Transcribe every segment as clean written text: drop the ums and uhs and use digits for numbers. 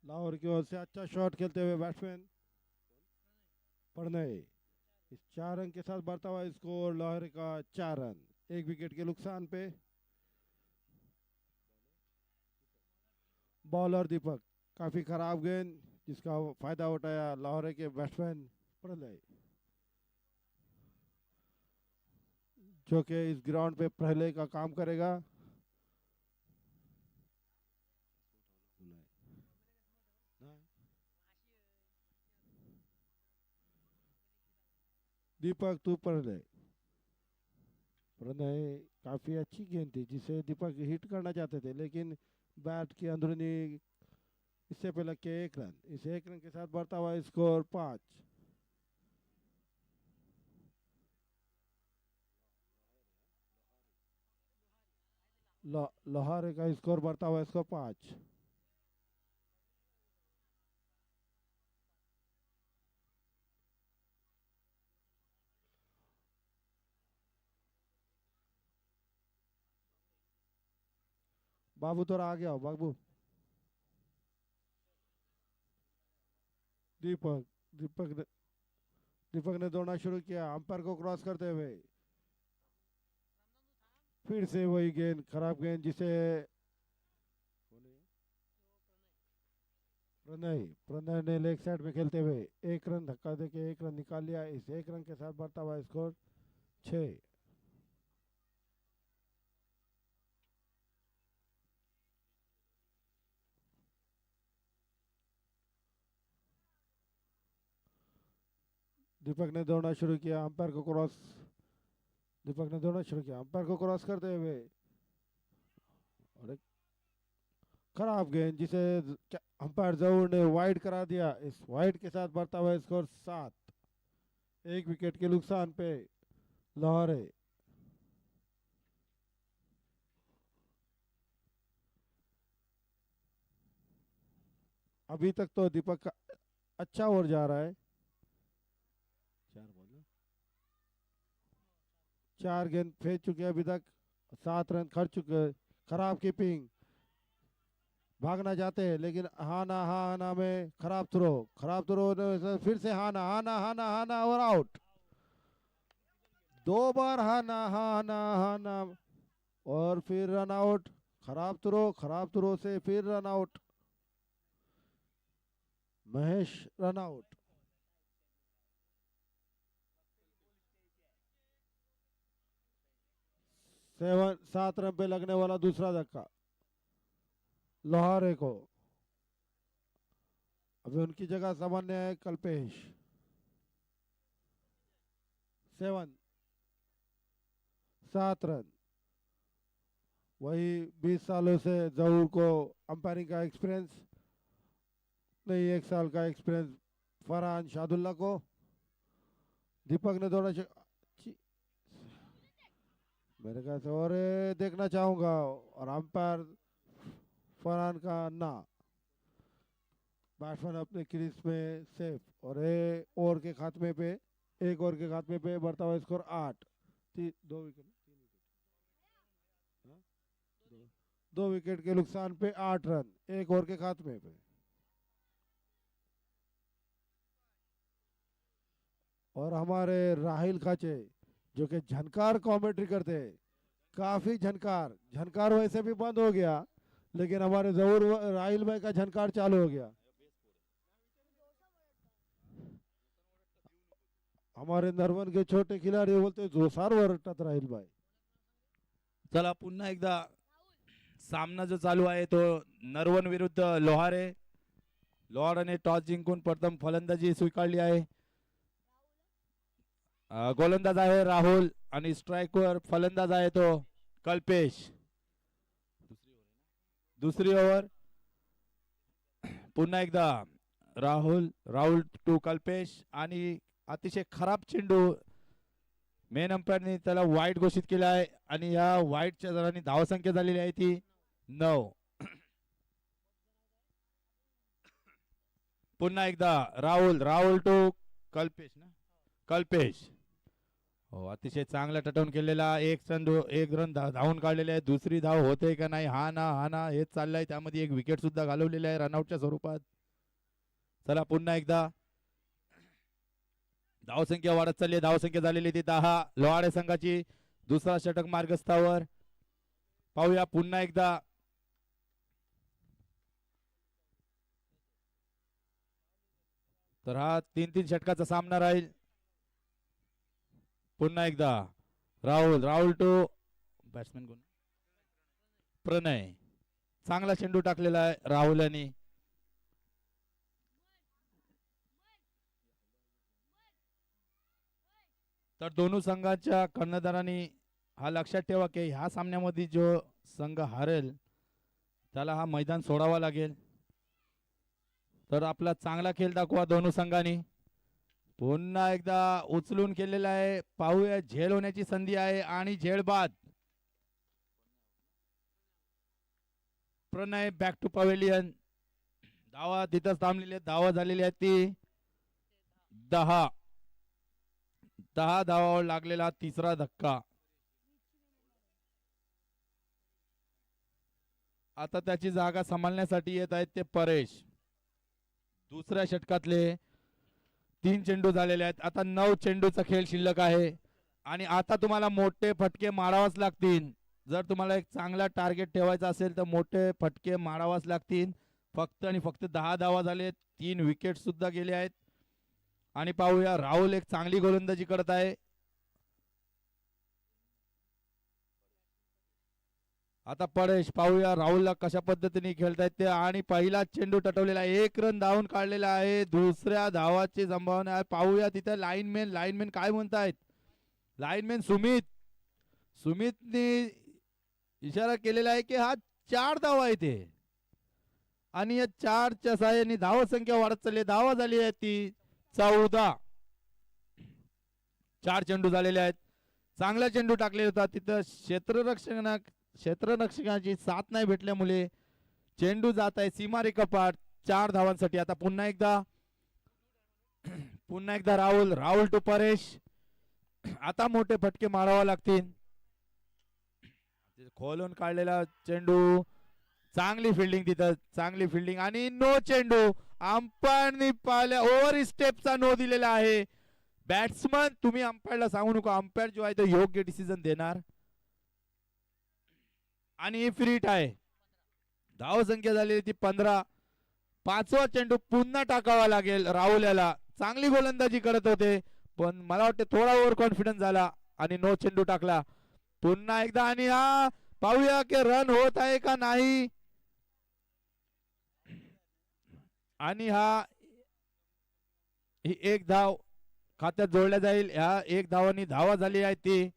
लाहौर की ओर से अच्छा शॉट खेलते हुए बैट्समैन प्रणय। इस 4 रन के साथ बढ़ता हुआ स्कोर लाहौर का 4 रन, 1 विकेट के नुकसान पे। बॉलर दीपक, काफी खराब गेंद जिसका फायदा उठाया लाहौर के बैट्समैन प्रणय, जो कि इस ग्राउंड पे पहले का काम करेगा। दीपक तू प्रणय, प्रणय काफी अच्छी गेंद थी जिसे दीपक हिट करना चाहते थे, लेकिन बैट की अंदरूनी इससे पहले के 1 रन, इस 1 रन के साथ बढ़ता हुआ स्कोर 5। लोहारे का स्कोर बढ़ता हुआ स्कोर 5। बाबू थोड़ा आगे आओ बाबू। दीपक दीपक ने दीपक ने दौड़ना शुरू किया अंपायर को क्रॉस करते हुए। फिर से वही गेंद, खराब गेंद जिसे प्रणय प्रणय ने लेग साइड में खेलते हुए 1 रन धक्का देके 1 रन निकाल लिया। इस 1 रन के साथ बढ़ता हुआ स्कोर 6। दीपक ने दौड़ना शुरू किया अंपायर को क्रॉस दीपक ने दौड़ना शुरू किया अंपायर को क्रॉस करते हुए, और एक खराब गेंद जिसे अंपायर जरूर ने वाइड करा दिया। इस वाइड के साथ बढ़ता हुआ स्कोर 7, 1 विकेट के नुकसान पे लाहौर। अभी तक तो दीपक का अच्छा ओवर जा रहा है। 4 बॉल, 4 गेंद फेंक चुके अभी तक, 7 रन खर्च चुके। खराब कीपिंग, भागना चाहते हैं लेकिन हा ना में खराब थ्रो फिर से हाना और आउट। 2 बार हाना और फिर रन आउट। खराब थ्रो से फिर run out. Mahesh run out. 7 run पे लगने वाला दूसरा धक्का लोहारे को। अभी उनकी जगह सामान्य है कल्पेश। 7 रन। वही 20 सालों से जहूर को अंपायरिंग का एक्सपीरियंस नहीं, 1 साल का एक्सपीरियंस फरहान शादुल्ला को। दीपक ने दौड़ा मेरे ख्याल से और देखना चाहूंगा, और अंपायर फरहान का ना। बैट्समैन अपने क्रीज में सेफ, और ओवर के खात्मे पे, एक ओवर के खात्मे पे बढ़ता हुआ स्कोर 8। 2 विकेट, 3 विकेट, हाँ? 2 विकेट के नुकसान पे 8 रन, एक ओवर के खात्मे पे। और हमारे राहिल खाचे जो कि झनकार कमेंट्री करते हैं, काफी झनकार झनकार वैसे भी बंद हो गया, लेकिन हमारे जरूर राहिल भाई का झनकार चालू हो गया। हमारे नरवन के छोटे खिलाड़ी बोलते जोसार वरटत राहिल भाई। चला पुन्हा एकदा सामना जो चालू आहे तो नरवण विरुद्ध लोहारे. लोहाराने टॉस जिंकून प्रथम फलंदाजी स्वीकारली आहे. गोलंदाज आहे राहुल आणि स्ट्राइकवर फलंदाज आहे तो कल्पेश. दुसरी ओव्हर पुन्हा एकदा राहुल टू कल्पेश, आणि अतिशय खराब चेंडू मेन अंपायरने त्याला वाईट घोषित केला आहे, आणि या वाईटच्या दराने धावसंख्या झालेली आहे ती 9. पुन्हा एकदा राहुल टू कल्पेश ना कल्पेश हो, अतिशय चांगला टटवून केलेला एक चेंडू, एक रन धावून काढलेले आहे. दुसरी धाव होते का नाही, हा ना हा ना हेच चाललंय. त्यामध्ये एक विकेट सुद्धा घालवलेली आहे रनआउटच्या स्वरूपात. चला पुन्हा एकदा धावसंख्या वाढत चालली आहे. धावसंख्या झालेली ती 10. लोहाडे संघाची दुसरा षटक मार्गस्थावर. पाहूया पुन्हा एकदा तर हा 3-3 षटकाचा सामना राहील. पुन्हा एकदा राहुल टू बॅट्समॅन कोण, प्रणय. चांगला चेंडू टाकलेला आहे राहुल यांनी. तर दोन्ही संघाच्या कर्णधारांनी हा लक्षात ठेवा की ह्या सामन्यामध्ये जो संघ हारेल त्याला हा मैदान सोडावा लागेल. तर आपला चांगला खेळ दाखवा दोन्ही संघांनी. पुन्हा एकदा उचलून केलेला आहे. पाहूया झेल होण्याची संधी आहे आणि झेल बाद. प्रणय बॅक टू पवेलियन. धावा तिथंच थांबलेली आहे. धावा झालेली आहे ती 10. 10 धावावर लागलेला तिसरा धक्का. आता त्याची जागा सांभाळण्यासाठी येत आहेत ते परेश. दुसऱ्या षटकातले 3 चेंडू झालेले आहेत. आता 9 चेंडूचा खेळ शिल्लक आहे आणि आता तुम्हाला मोठे फटके मारावाच लागतील. जर तुम्हाला एक चांगला टार्गेट ठेवायचा असेल तर मोठे फटके मारावाच लागतील. फक्त आणि फक्त 10 धावा झाले. 3 विकेट सुद्धा गेले आहेत. आणि पाहूया राहुल एक चांगली गोलंदाजी करत आहे. आता परेश पाहूया राहुलला कशा पद्धतीने खेळतायत ते. आणि पहिला चेंडू टटवलेला, 1 रन धावून काढलेला आहे. दुसऱ्या धावाची संभावना आहे. पाहूया तिथे लाईनमॅन काय म्हणतायत. लाईनमॅन सुमितने इशारा केलेला आहे की हा 4 धावा आहे ते. आणि या 4च्या सहाय्याने धावसंख्या वाढत चालली. धावा झाली आहे ती 14. 4 चेंडू झालेले आहेत. चांगला चेंडू टाकलेला होता तिथं. क्षेत्ररक्षकाची साथ नाही भेटल्यामुळे चेंडू जात आहे सीमारेखा पार 4 धावांसाठी. आता पुन्हा एकदा राहुल टू परेश. आता मोठे फटके मारावा लागतील. खोलून काढलेला चेंडू, चांगली फिल्डिंग तिथं, चांगली फिल्डिंग आणि नो चेंडू. अंपायरनी पाहिल्या ओव्हर स्टेपचा नो दिलेला आहे. बॅट्समन तुम्ही अंपायरला सांगू नका, अंपायर जो आहे तो योग्य डिसिजन देणार. आणि फ्री हिट आहे. धाव संख्या झालेली ती 15. 5वा चेंडू पुन्हा टाकावा लागेल राहुल याला. चांगली गोलंदाजी करत होते पण मला वाटते थोडा ओव्हर कॉन्फिडन्स झाला आणि नो चेंडू टाकला. पुन्हा एकदा आणि हा पाहूया की रन होत आहे का नाही. आणि ही एक धाव खात्यात जोडल्या जाईल. ह्या 1 धावांनी धावा झाली आहे ती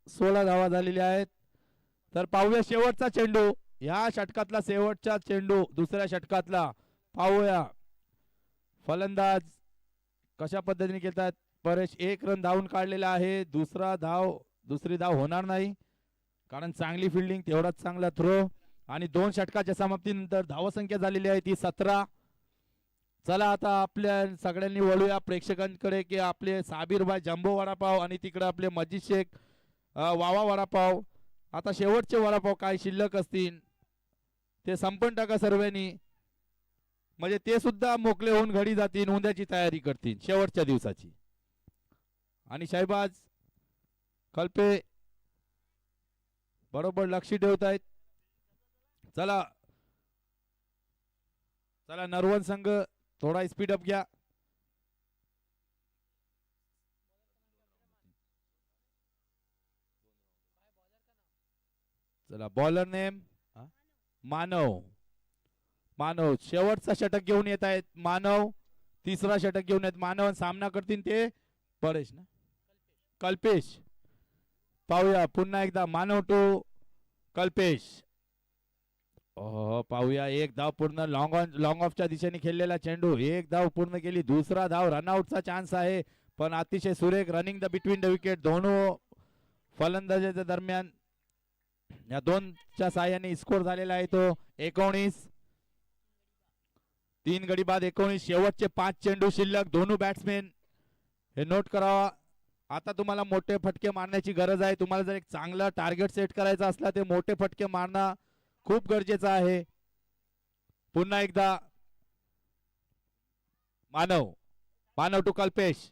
16 धावा झालेल्या आहेत. तर पाहूया शेवटचा चेंडू, ह्या षटकातला शेवटचा चेंडू, दुसऱ्या षटकातला. पाहूया फलंदाज कशा पद्धतीने खेळतात. परेश 1 रन धावून काढलेला आहे. दुसरी धाव होणार नाही कारण चांगली फिल्डिंग, तेवढाच चांगला थ्रो. आणि 2 षटकाच्या समाप्तीनंतर धावसंख्या झालेली आहे ती 17. चला आता आपल्या सगळ्यांनी वळूया प्रेक्षकांकडे की आपले साबीरभाई जम्बो वडापाव आणि तिकडे आपले मजीद शेख वावा वडापाव. आता शेवटचे वडापाव काय शिल्लक असतील ते संपन्न टाका सर्वांनी, म्हणजे ते सुद्धा मोकळे होऊन घडी जातील, उद्याची तयारी करतील शेवटच्या दिवसाची. आणि शाहबाज कल्पे बरोबर लक्ष ठेवतायत. चला नरवण संघ थोडा स्पीड अप घ्या. चला बॉलर नेम मानव शेवटचा षटक घेऊन येत आहेत. मानव तिसरा षटक घेऊन येत. मानव सामना करतील ते परेश ना कल्पेश. पाहूया पुन्हा एकदा मानव टू कल्पेश. पाहूया 1 धाव पूर्ण. लॉंग ऑफच्या दिशेने खेळलेला चेंडू, 1 धाव पूर्ण केली. दुसरा धाव रनआउटचा चान्स आहे पण अतिशय सुरेख running the between the wicket. दोनों फलंदाजाच्या दरम्यान या 2च्या साहाय्याने स्कोर झालेला आहे तो 19. 3 गडी बाद 19. शेवटचे 5 चेंडू शिल्लक. दोनों बॅट्समॅन हे नोट करावा. आता तुम्हाला मोठे फटके मारण्याची गरज आहे. तुम्हाला जर एक चांगला टार्गेट सेट करायचा असला ते मोठे फटके मारणं खूप गरजेचं आहे. पुन्हा एकदा मानव, मानव टू कल्पेश.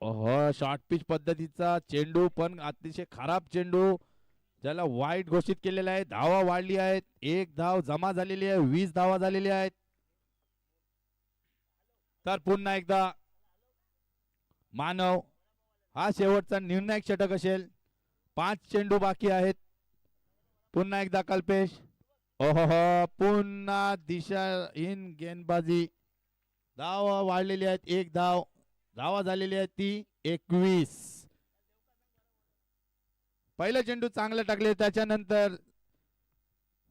ओहो, शॉर्ट पिच पद्धतीचा चेंडू, पण अतिशय खराब चेंडू, ज्याला वाईट घोषित केलेला आहे. धावा वाढली आहेत, एक धाव जमा झालेली आहे, 20 धावा झालेल्या आहेत. तर पुन्हा एकदा मानव, हा शेवटचा निर्णायक षटक असेल. 5 चेंडू बाकी आहेत. पुन्हा एकदा कल्पेश. ओहो, पुन्हा दिशाहीन गेंदबाजी. धावा वाढलेली आहेत, एक धाव, धावा झालेली आहे ती 21. पहिलं चेंडू चांगलं टाकले, त्याच्यानंतर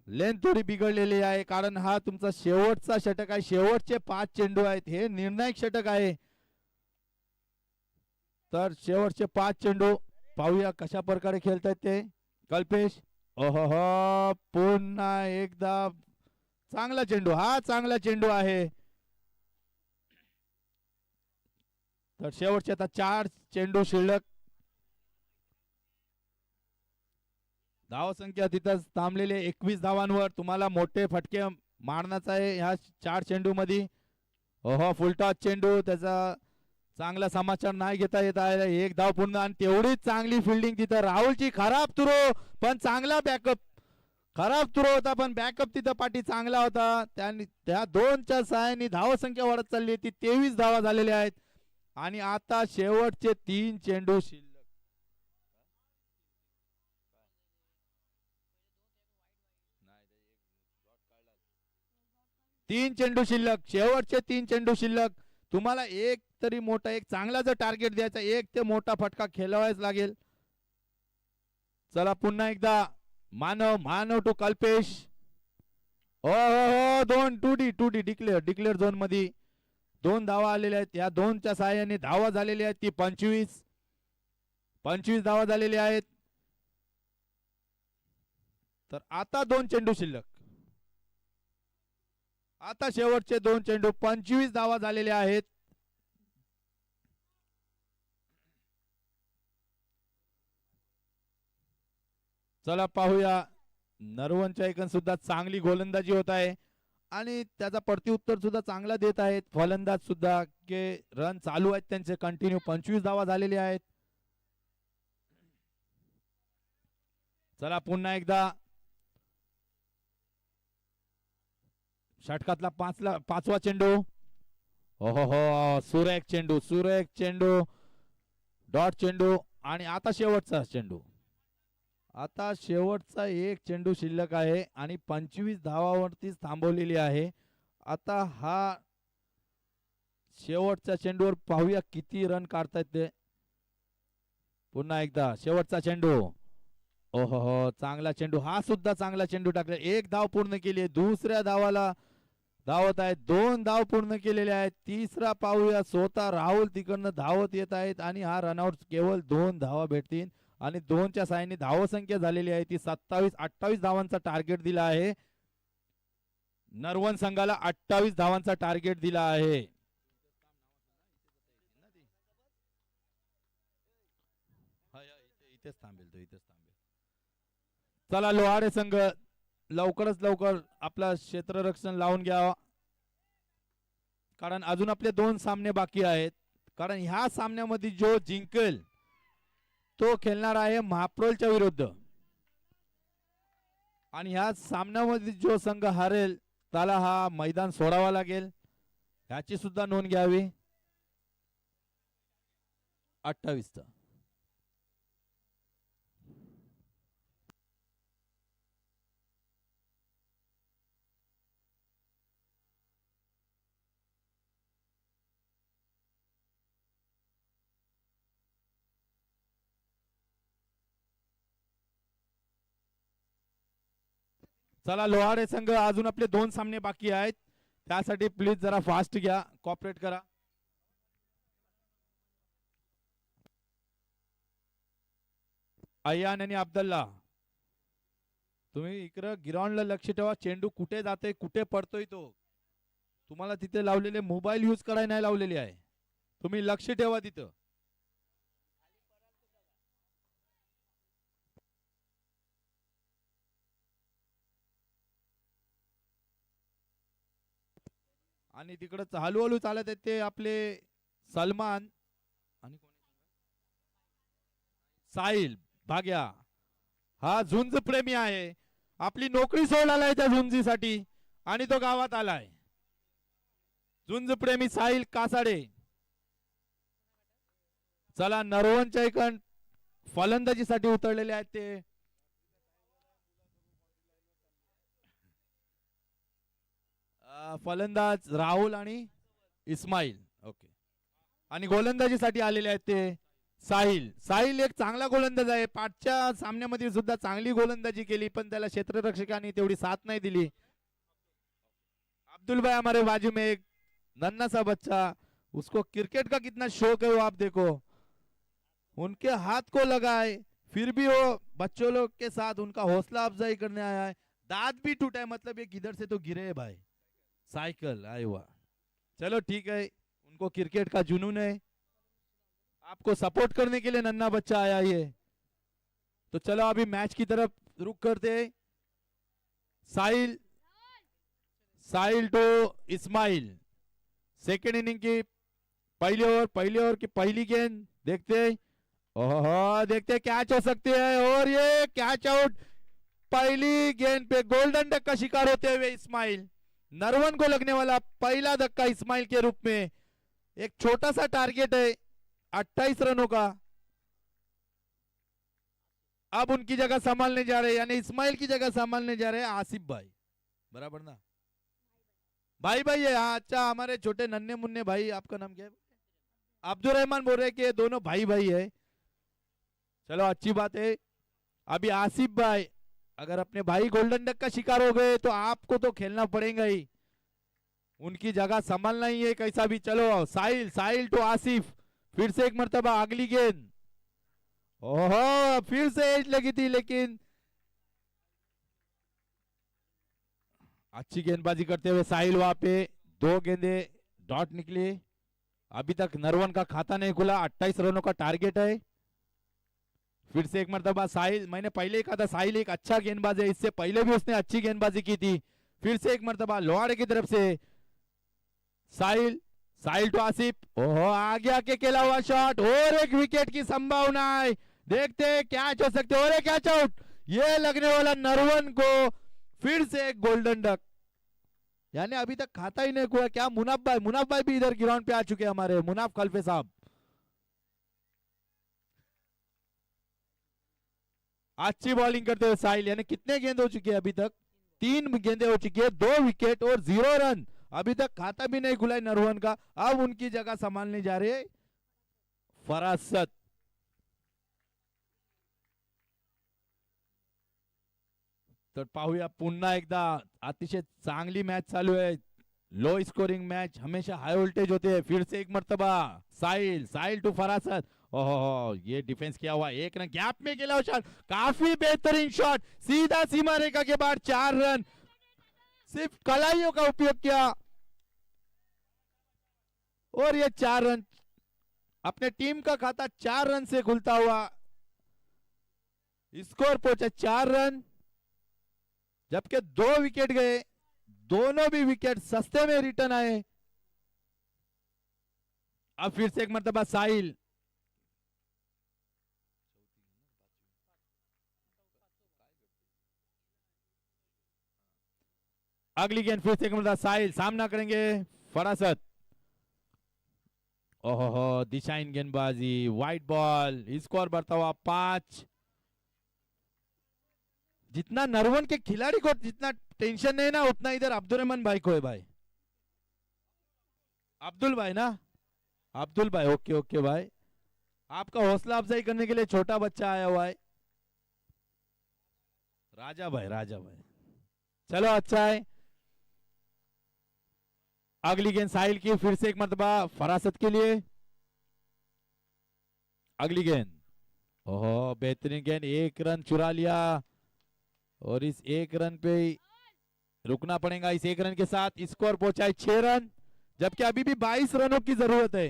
लेंथ थोडी बिघडलेली आहे, कारण हा तुमचा शेवटचा षटक आहे. शेवटचे 5 चेंडू आहेत, हे निर्णायक षटक आहे. तर शेवटचे 5 चेंडू पाहूया कशा प्रकारे खेळतायत ते कल्पेश. ओहो, पुन्हा एकदा चांगला चेंडू, हा चांगला चेंडू आहे. तर शेवटचे आता 4 चेंडू शिल्लक. धाव संख्या तिथं थांबलेले 21 धावांवर. तुम्हाला मोठे फटके मारण्याचा आहे ह्या 4 चेंडू मध्ये. ओहो, फुलटॉस चेंडू, त्याचा चांगला समाचार नाही घेता येत आहे. एक धाव पूर्ण, आणि तेवढीच चांगली फिल्डिंग तिथं राहुलची. खराब थ्रो पण चांगला बॅकअप. खराब थ्रो होता पण बॅकअप तिथं पाठी चांगला होता. त्या 2च्या सहाय्याने धाव संख्या वाढत चालली होती. 23 धावा झालेल्या आहेत. आणि आता शेवटचे 3 चेंडू शिल्लक. 3 चेंडू शिल्लक, शेवटचे 3 चेंडू शिल्लक. तुम्हाला एक तरी मोठा, एक चांगला जर टार्गेट द्यायचा, एक ते मोठा फटका खेळवायच लागेल. चला पुन्हा एकदा मानव, मानव टू कल्पेश. हो हो हो, 2 डिक्लेअर झोन मध्ये 2 धावा आलेल्या आहेत. या 2च्या सहाय्याने धावा झालेल्या आहेत ती 25 धावा झालेल्या आहेत. तर आता 2 चेंडू शिल्लक. आता शेवटचे 2 चेंडू, 25 धावा झालेल्या आहेत. चला पाहूया, नरवणच्या एकन सुद्धा चांगली गोलंदाजी होत आहे आणि त्याचा प्रत्युत्तर सुद्धा चांगला देत आहेत फलंदाज सुद्धा, के रन चालू आहेत त्यांचे कंटिन्यू. 25 धावा झालेले आहेत. चला पुन्हा एकदा षटकातला 5वा चेंडू. हो हो हो, सुरेख चेंडू, डॉट चेंडू. आणि आता शेवटचा चेंडू. आता शेवटचा 1 चेंडू शिल्लक आहे आणि 25 धावावरतीच थांबवलेली आहे. आता हा शेवटच्या चेंडूवर पाहूया किती रन काढतायत ते. पुन्हा एकदा शेवटचा चेंडू. ओहो हो, चांगला चेंडू, हा सुद्धा चांगला चेंडू टाकला. 1 धाव पूर्ण केली आहे. दुसऱ्या धावाला धावत आहेत. 2 धाव पूर्ण केलेले आहेत. तिसरा पाहूया, स्वतः राहुल तिकडनं धावत येत आहेत आणि हा रनआउट केवळ 2 धावा भेटतील. आणि 2च्या साहाय्याने धाव संख्या झालेली आहे ती 27-28 धावांचा टार्गेट दिला आहे. नरवण संघाला 28 धावांचा टार्गेट दिला आहे. इथेच थांबेल. चला लोहारे संघ लवकरच लवकर आपला क्षेत्ररक्षण लावून घ्यावा, कारण अजून आपले 2 सामने बाकी आहेत. कारण ह्या सामन्यामध्ये जो जिंकेल तो खेळणार आहे महाप्रोलच्या विरुद्ध, आणि ह्या सामन्यामध्ये जो संघ हारेल त्याला हा मैदान सोडावा लागेल. ह्याची सुद्धा नोंद घ्यावी. 28. चला लोहारे संघ, अजून आपले 2 सामने बाकी आहेत. त्यासाठी प्लीज जरा फास्ट घ्या, कॉपरेट करा. अय्यान आणि अब्दुल्ला, तुम्ही इकडे ग्राउंडला लक्ष ठेवा. चेंडू कुठे जाते, कुठे पडतोय तो. तुम्हाला तिथे लावलेले मोबाईल यूज करायला नाही लावलेले आहे. तुम्ही लक्ष ठेवा तिथं. आणि तिकडं हळूहळू चालत आहेत ते आपले सलमान आणि साहिल भाग्या. हा झुंज प्रेमी आहे, आपली नोकरी सोडायला त्या झुंजीसाठी आणि तो गावात आलाय. झुंज प्रेमी साहिल कासाडे. चला नरवणच्या इकडं फलंदाजीसाठी उतरलेले आहेत ते. फलंदाज राहुल आणि इस्माईल. ओके. आणि गोलंदाजीसाठी आलेले आहेत ते साहिल. साहिल एक चांगला गोलंदाज आहे, पाठच्या सामन्यामध्ये सुद्धा चांगली गोलंदाजी केली, पण त्याला क्षेत्ररक्षकांनी तेवढी साथ नहीं दिली. अब्दुल भाई हमारे बाजू में एक नन्ना सा बच्चा, उसको क्रिकेट का कितना शौक है वो आप देखो, उनके हाथ को लगाए फिर भी वो बच्चों लोग के साथ उनका हौसला अफजाई करने आया है. दांत भी टूटा है, मतलब ये किधर से तो गिरे है भाई. साइकिल आए हुआ. चलो ठीक है, उनको क्रिकेट का जुनून है, आपको सपोर्ट करने के लिए नन्ना बच्चा आया ये. तो चलो अभी मैच की तरफ रुख करते. Sahil Sahil to Ismail. Second inning की पहली ओवर की पहली गेंद देखते. ओहो देखते कैच हो सकती है और ये कैच आउट. पहली गेंद पे गोल्डन डक का शिकार होते हुए इस्माइल. नरवन को लगने वाला पहला धक्का इस्माइल के रूप में. एक छोटा सा टारगेट है 28 रनों का. अब उनकी जगह संभालने जा रहे, यानी इस्माइल की जगह संभालने जा रहे हैं आसिफ भाई. बराबर ना भाई? भाई है हाँ. अच्छा हमारे छोटे नन्हे मुन्ने भाई, आपका नाम क्या है? अब्दुल रहमान बोल रहे कि दोनों भाई भाई है. चलो अच्छी बात है. अभी आसिफ भाई अगर अपने भाई गोल्डन डक का शिकार हो गए तो आपको तो खेलना पड़ेगा ही, उनकी जगह संभालना ही है कैसा भी. चलो साहिल साहिल टू आसिफ. फिर से एक मर्तबा अगली गेंद. ओहो फिर से एज लगी थी, लेकिन अच्छी गेंदबाजी करते हुए साहिल वहां पे. 2 गेंदे डॉट निकली. अभी तक नरवन का खाता नहीं खुला. 28 रनों का टारगेट है. फिर से एक मर्तबा साहिल. मैंने पहले ही कहा था साहिल एक अच्छा गेंदबाज है, इससे पहले भी उसने अच्छी गेंदबाजी की थी. फिर से एक मर्तबा लोहाड़े की तरफ से साहिल. साहिल टू आसिफ. ओहो आगे आके खेला हुआ शॉट और एक विकेट की संभावना है. देखते कैच हो सकते और एक कैच आउट. ये लगने वाला नरवन को. फिर से एक गोल्डन डक, यानी अभी तक खाता ही नहीं हुआ. क्या मुनाफ भाई भी इधर ग्राउंड पे आ चुके हैं हमारे. मुनाफ खलफे साहब अच्छी बॉलिंग करते हुए साहिल. यानी कितने गेंद हो चुके हैं अभी तक? 3 गेंदे हो चुकी है, 2 विकेट और 0 रन. अभी तक खाता भी नहीं खुला है नरवन का. अब उनकी जगह संभालने जा रहे फरासत. तर पाहूया पुन्हा एकदा. अतिशय चांगली मैच चालू है. लो स्कोरिंग मैच हमेशा हाई वोल्टेज होते हैं. फिर से एक मर्तबा साहिल साहिल टू फरासत. ओहो ये डिफेंस किया हुआ. एक रन गैप में खेला शॉट. काफी बेहतरीन शॉट. सीधा सीमा रेखा के बाद 4 रन. सिर्फ कलाइयों का उपयोग किया और ये 4 रन. अपने टीम का खाता 4 रन से खुलता हुआ. स्कोर पहुंचा 4 रन, जबकि 2 विकेट गए. दोनों भी विकेट सस्ते में रिटर्न आए. अब फिर से एक मर्तबा साहिल. अगली गेंद फिर से एक मर्तबा साहिल. सामना करेंगे फरासत. ओहो दिशाहीन गेंदबाजी. White ball. स्कोर बढ़ता हुआ 5. जितना नरवन के खिलाड़ी को जितना टेंशन नहीं ना, उतना इधर अब्दुल रहमान भाई को है भाई. अब्दुल भाई ना, अब्दुल भाई. ओके ओके भाई, आपका हौसला अफजाई करने के लिए छोटा बच्चा आया हुआ है. राजा भाई राजा भाई. चलो अच्छा है. अगली गेंद साहिल की. फिर से एक मर्तबा फरासत के लिए. अगली गेंद. ओहो बेहतरीन गेंद. 1 रन चुरा लिया और इस 1 रन पे रुकना पड़ेगा. इस 1 रन के साथ स्कोर पहुंचा 6 रन, जबकि अभी भी 22 रनों की जरूरत है.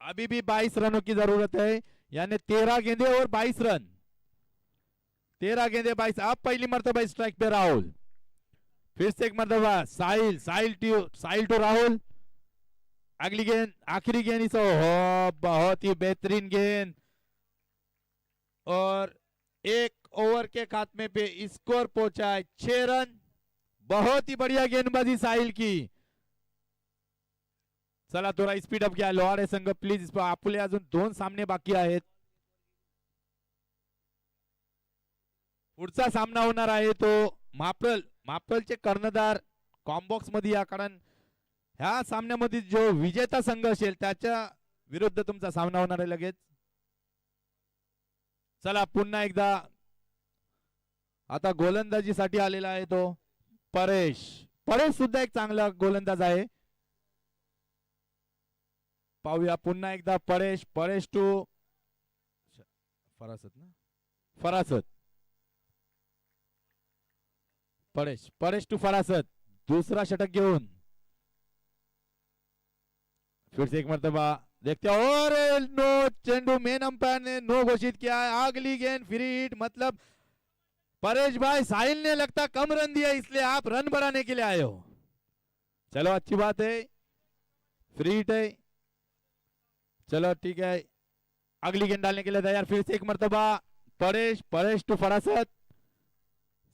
अभी भी 22 रनों की जरूरत है, यानी 13 गेंदे और 22 रन. 13 गेंदे 22. अब पहली मर्तबा स्ट्राइक पे राहुल. फिर से एक मरतबा साहिल टू राहुल। अगली गेंद, आखिरी गेंद इस बहुत ही बेहतरीन गेंद और एक ओवर के खात्मे पे स्कोर पहुंचा है 6 रन। बहुत ही बढ़िया गेंदबाजी साहिल की। चला थोडा स्पीड अप घ्या लोहारे संघ प्लीज, आपले अजून 2 सामने बाकी आहेत. पुढचा सामना होणार आहे तो मापरलचे कर्णधार कॉम्बॉक्स मध्ये या, कारण ह्या सामन्यामध्ये जो विजेता संघ असेल त्याच्या विरुद्ध तुमचा सामना होणार आहे लगेच. चला पुन्हा एकदा आता गोलंदाजीसाठी आलेला आहे तो परेश सुद्धा एक चांगला गोलंदाज आहे. पाहूया पुन्हा एकदा परेश टू फरासत परेश टू फरासत, दूसरा षटक घेऊन फिर से एक मरतबा देखते हैं और नो चेंडू, मेन अंपायर ने नो घोषित किया है. अगली गेंद फ्री हिट, मतलब परेश भाई साहिल ने लगता कम रन दिया इसलिए आप रन बढ़ाने के लिए आए हो. चलो अच्छी बात है, फ्री हिट है, चलो ठीक है. अगली गेंद डालने के लिए तैयार फिर से एक मरतबा परेश टू फरासत,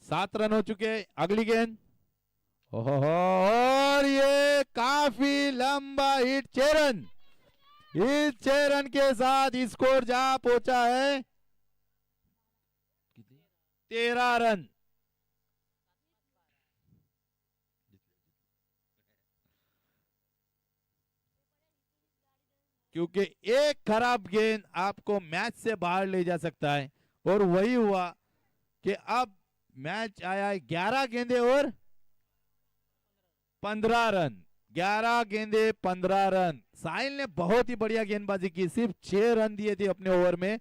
7 रन हो चुके. अगली गेंद ओहो और ये काफी लंबा हिट, 6 रन. इस 6 रन के साथ स्कोर जा पहुंचा है 13 रन. क्योंकि एक खराब गेंद आपको मैच से बाहर ले जा सकता है और वही हुआ कि अब मैच आया है 11 गेंदे और 15 रन. 11 गेंदे 15 रन. साहिल ने बहुत ही बढ़िया गेंदबाजी की, सिर्फ 6 रन दिए थे अपने ओवर में,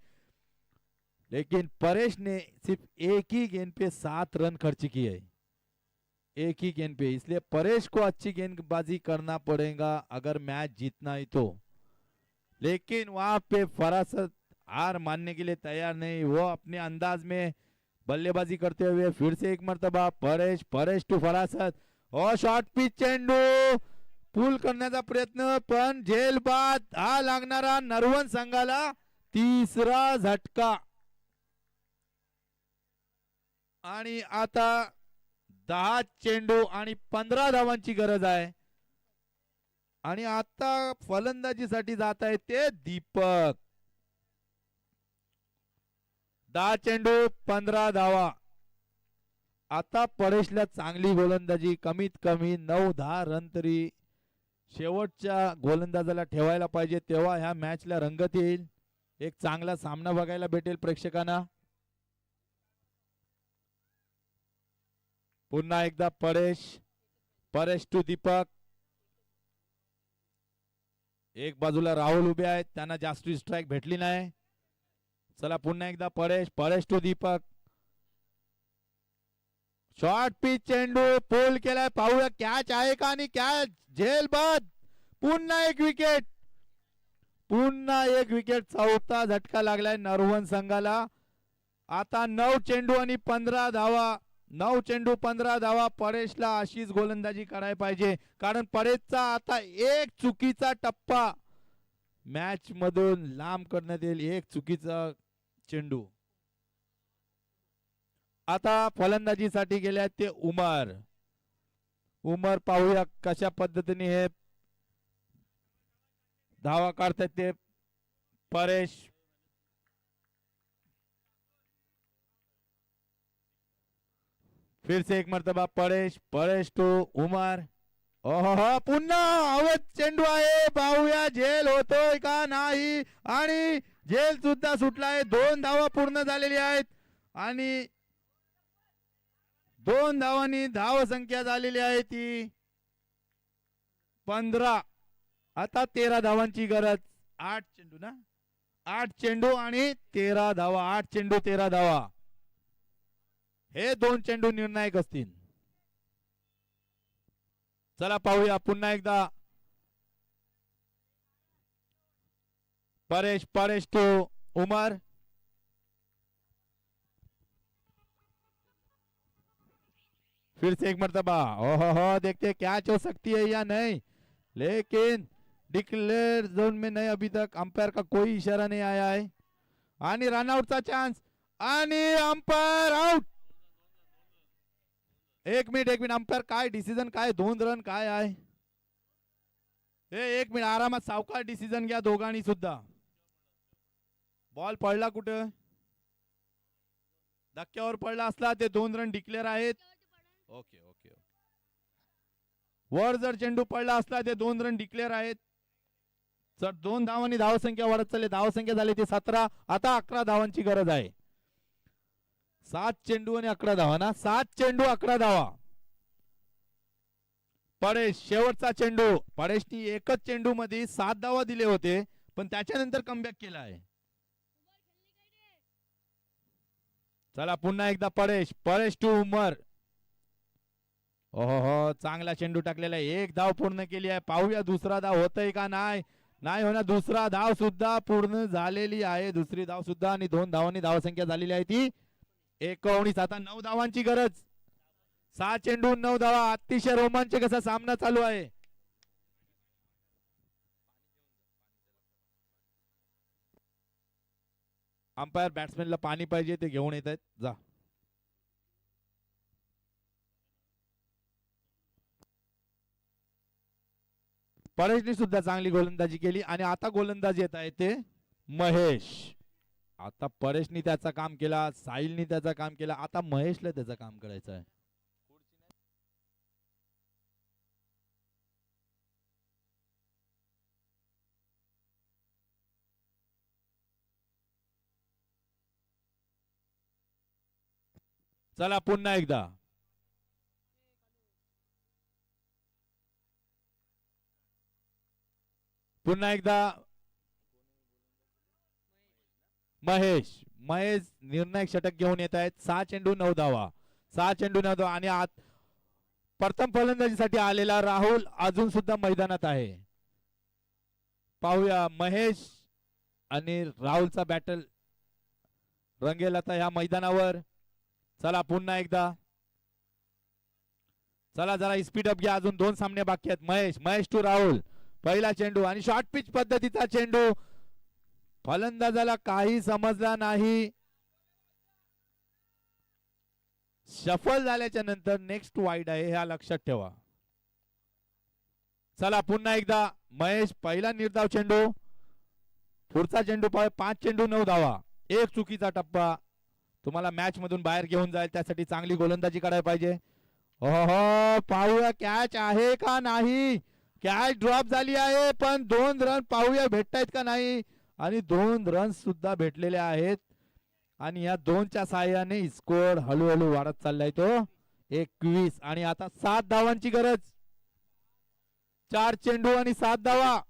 लेकिन परेश ने सिर्फ एक ही गेंद पे 7 रन खर्च किए, एक ही गेंद पे. इसलिए परेश को अच्छी गेंदबाजी करना पड़ेगा अगर मैच जीतना ही तो. लेकिन वहां पे फरासत हार मानने के लिए तैयार नहीं, वो अपने अंदाज में बल्लेबाजी करते हुए फिर से एक मर्तबा परेश टू फरासत और शॉर्ट पिच चेंडू पूल करण्याचा प्रयत्न, पण झेल बाद. हा लागणारा नरवण संघाला तिसरा झटका. आणि आता 10 चेंडू आणि 15 धावांची गरज आहे. आणि आता फलंदाजीसाठी जात आहे ते दीपक. 10 चेंडू 15 धावा. आता परेशला चांगली गोलंदाजी, कमीत कमी 9-10 रन तरी शेवटच्या गोलंदाजाला ठेवायला पाहिजे, तेव्हा ह्या मॅचला रंगत येईल, एक चांगला सामना बघायला भेटेल प्रेक्षकांना. पुन्हा एकदा परेश टू दीपक. एक बाजूला राहुल उभे आहेत, त्यांना जास्त स्ट्राइक भेटली नाही. चला पुन्हा एकदा Paresh to Deepak. Short pitch चेंडू पोल केलाय, पाहूया कॅच आहे का, आणि कॅच झेल बाद. पुन्हा एक विकेट, चौथा झटका लागलाय नरवण संघाला. आता 9 चेंडू आणि 15 धावा. 9 चेंडू 15 धावा. परेशला अशीच गोलंदाजी करायला पाहिजे, कारण परेशचा आता एक चुकीचा टप्पा मॅच मधून लांब करण्यात येईल, एक चुकीचा चेंडू. आता फलंदाजीसाठी गेले ते उमर पाहूया कशा पद्धतीने हे धावा काढतात ते परेश. फिर से एक मर्तबा परेश टू उमर. ओहो पुन्हा अवध चेंडू आहे, पाहूया झेल होतोय का नाही, आणि झेल सुद्धा सुटलाय. 2 धावा पूर्ण झालेली आहेत आणि 2 धावांनी धाव संख्या झालेली आहे ती 15. आता 13 धावांची गरज. 8 चेंडू ना, 8 चेंडू आणि 13 धावा. 8 चेंडू 13 धावा, हे 2 चेंडू निर्णायक असतील. चला पाहूया पुन्हा एकदा परेश टू उमर. फिर से एक मर्तबा, ओहो देखते कैच हो सकती है या नहीं, लेकिन डिक्लेअर झोन में नहीं, अभी तक अंपायर का कोई इशारा नहीं आया है. आणि रनआउटचा चान्स आणि अंपायर आउट. एक मिनिट अंपायर काय डिसिजन काय, 2 रन काय आहे हे, एक मिनिट आरामात सावकाश डिसिजन घ्या दोघांनी सुद्धा. बॉल पडला कुठं, धक्क्यावर पडला असला ते 2 रन डिक्लेअर आहेत. Okay okay okay. वर जर चेंडू पडला असला ते 2 रन डिक्लेअर आहेत. जर 2 धावांनी धावसंख्या वाढत चालली, धावसंख्या झाली ती 17. आता 11 धावांची गरज आहे. 7 चेंडू आणि 11 धावा ना, 7 चेंडू 11 धावा. परेश शेवटचा चेंडू, परेशनी एकच चेंडू मध्ये 7 धावा दिले होते, पण त्याच्यानंतर कमबॅक केला आहे. चला पुन्हा एकदा परेश टू उमर. ओहो चांगला चेंडू टाकलेला आहे, 1 धाव पूर्ण केली आहे. पाहूया दुसरा धाव होतय का नाही, नाही होणार. दुसरा धाव सुद्धा पूर्ण झालेली आहे, दुसरी धाव सुद्धा, आणि 2 धावांनी धावसंख्या झालेली आहे ती 19. आता 9 धावांची गरज. 6 चेंडू 9 धावा. अतिशय रोमांचक असा सामना चालू आहे. अंपायर बॅट्समॅनला पाणी पाहिजे ते घेऊन येत आहेत, जा. परेशने सुद्धा चांगली गोलंदाजी केली आणि आता गोलंदाज येत आहे ते महेश. आता परेशनी त्याचा काम केला, साहिलनी त्याचा काम केला, आता महेशला त्याचं काम करायचं आहे. चला पुन्हा एकदा महेश निर्णायक षटक घेऊन येत आहेत. 6 चेंडू 9 धावा, 6 चेंडू 9 धावा. आणि आत प्रथम फलंदाजीसाठी आलेला राहुल अजून सुद्धा मैदानात आहे. पाहूया महेश आणि राहुलचा बॅटल रंगेल आता ह्या मैदानावर. चला पुन्हा एकदा, चला जरा स्पीड अप घ्या, अजून 2 सामने बाकी आहेत. महेश टू राहुल. पहिला चेंडू आणि शॉर्ट पिच पद्धतीचा चेंडू, फलंदाजाला काही समजला नाही. शफल झाल्याच्या नंतर नेक्स्ट वाईड आहे, ह्या लक्षात ठेवा. चला पुन्हा एकदा महेश, पहिला निर्धाव चेंडू, पुढचा चेंडू 5 चेंडू 9 धावा. 1 चुकीचा टप्पा तुम्हाला मॅच मधून बाहेर घेऊन जाईल, त्यासाठी चांगली गोलंदाजी करायला पाहिजे. ओहो पाहूया कॅच आहे का नाही, कॅच ड्रॉप झाली आहे, पण 2 रन पाहूया भेटतायत का नाही, आणि 2 रन सुद्धा भेटलेले आहेत. आणि या 2च्या साहाय्याने स्कोर हळूहळू वाढत चाललाय तो 21. आणि आता 7 धावांची गरज. 4 चेंडू आणि 7 धावा.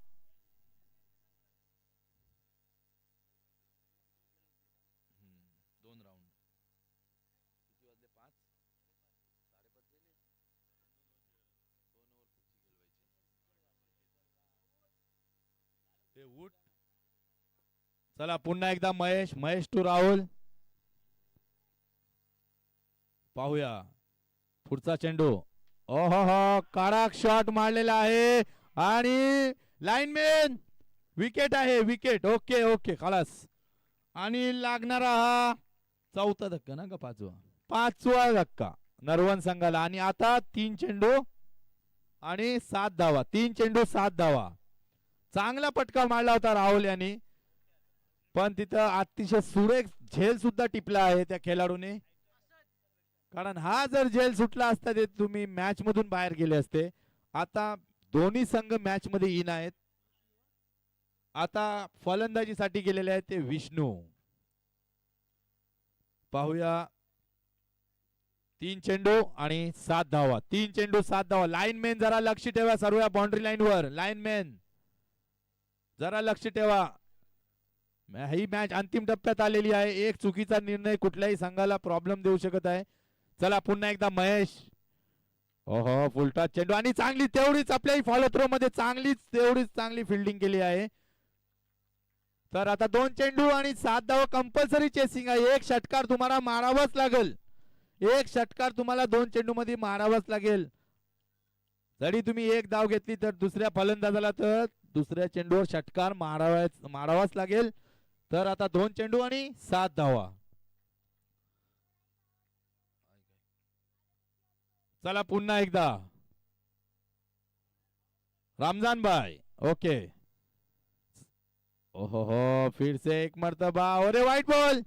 चला पुन्हा एकदा महेश टू राहुल. पाहूया पुढचा चेंडू. ओहो कडक शॉट मारलेला आहे आणि लाईनमॅन, विकेट आहे, विकेट. ओके ओके खलास. आणि लागणारा हा 4था धक्का ना का 5वा धक्का नरवण संघाला. आणि आता 3 चेंडू आणि 7 धावा, 3 चेंडू 7 धावा. चांगला पटका मारला होता राहुल यांनी, पण तिथं अतिशय सुरेख झेल सुद्धा टिपला आहे त्या खेळाडूने. कारण हा जर झेल सुटला असता ते तुम्ही मॅच मधून बाहेर गेले असते. आता दोन्ही संघ मॅच मध्ये इन आहेत. आता फलंदाजीसाठी गेलेले आहेत ते विष्णू. पाहूया 3 चेंडू आणि 7 धावा, 3 चेंडू 7 धावा. लाईनमॅन जरा लक्ष ठेवा, सर्व बाउंड्री लाईन वर. लाईनमॅन जरा लक्ष ठेवा, ही मॅच अंतिम टप्प्यात आलेली आहे. एक चुकीचा निर्णय कुठल्याही संघाला प्रॉब्लेम देऊ शकत आहे. चला पुन्हा एकदा महेश. ओहो फुलटा चेंडू आणि चांगली तेवढीच आपल्याही फॉलो थ्रो मध्ये तेवढीच चांगली फिल्डिंग केली आहे. तर आता 2 चेंडू आणि 7 धावा कंपल्सरी चेसिंग आहे. एक षटकार तुम्हाला मारावाच लागेल, एक षटकार तुम्हाला 2 चेंडू मध्ये मारावाच लागेल. जरी तुम्ही एक धाव घेतली तर दुसऱ्या फलंदाजाला तर दुसऱ्या चेंडूवर षटकार मारावाच लागेल. तर आता 2 चेंडू आणि 7 धावा. चला पुन्हा एकदा रमजान भाई. ओके. ओहो हो, फिर से एक मर्तबा और ये वाइट बॉल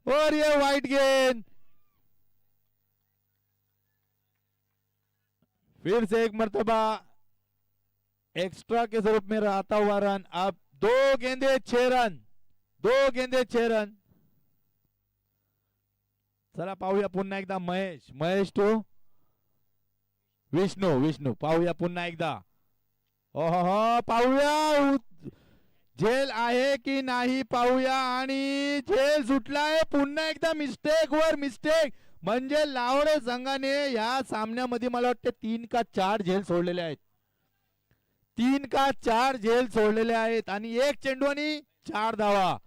और ये वाइट गेंद. फिर से एक मर्तबा एक्स्ट्रा के स्वरूप में रहता हुआ रन. अब 2 गेंदे 6 रन. 2 गेंदे 6 रन. चला पाहूया पुन्हा एकदा महेश टू विष्णू पाहूया पुन्हा एकदा. ओहो पाहूया झेल आहे की नाही पाहूया. आणि झेल सुटलाय. पुन्हा एकदा मिस्टेक वर मिस्टेक. म्हणजे लावडे संघाने या सामन्यामध्ये मला वाटतं 3 का 4 झेल सोडलेले आहेत. 3 का 4 झेल सोडलेले आहेत आणि 1 चेंडू आणि 4 धावा.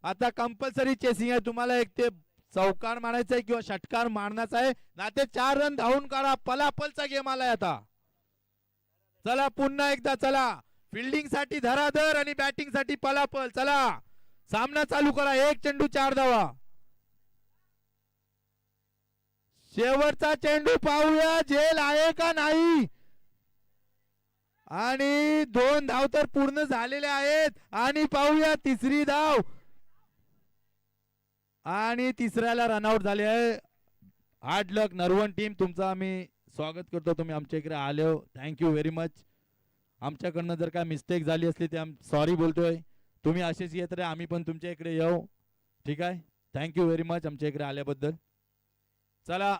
आता कंपल्सरी चेसिंग आहे. तुम्हाला एक ते चौकार मारायचा आहे किंवा षटकार मारण्याचा आहे ना. ते 4 रन धावून काढा. पलापलचा गेम आलाय आता. चला पुन्हा एकदा चला. फिल्डिंग साठी धराधर आणि बॅटिंग साठी पलापल. चला सामना चालू करा. 1 चेंडू 4 धावा. शेवटचा चेंडू पाहूया झेल आहे का नाही. आणि 2 धाव तर पूर्ण झालेले आहेत. आणि पाहूया तिसरी धाव. आणि तिसऱ्याला रनआउट झाले आहे. हार्ड लक नरवण टीम. तुमचं आम्ही स्वागत करतो. तुम्ही आमच्या इकडे आले हो. Thank you very much. आमच्याकडनं जर काय मिस्टेक झाली असली ते सॉरी बोलतोय. तुम्ही असेच येत रे. आम्ही पण तुमच्या इकडे येऊ. ठीक आहे. थँक्यू व्हेरी मच आमच्या इकडे आल्याबद्दल. चला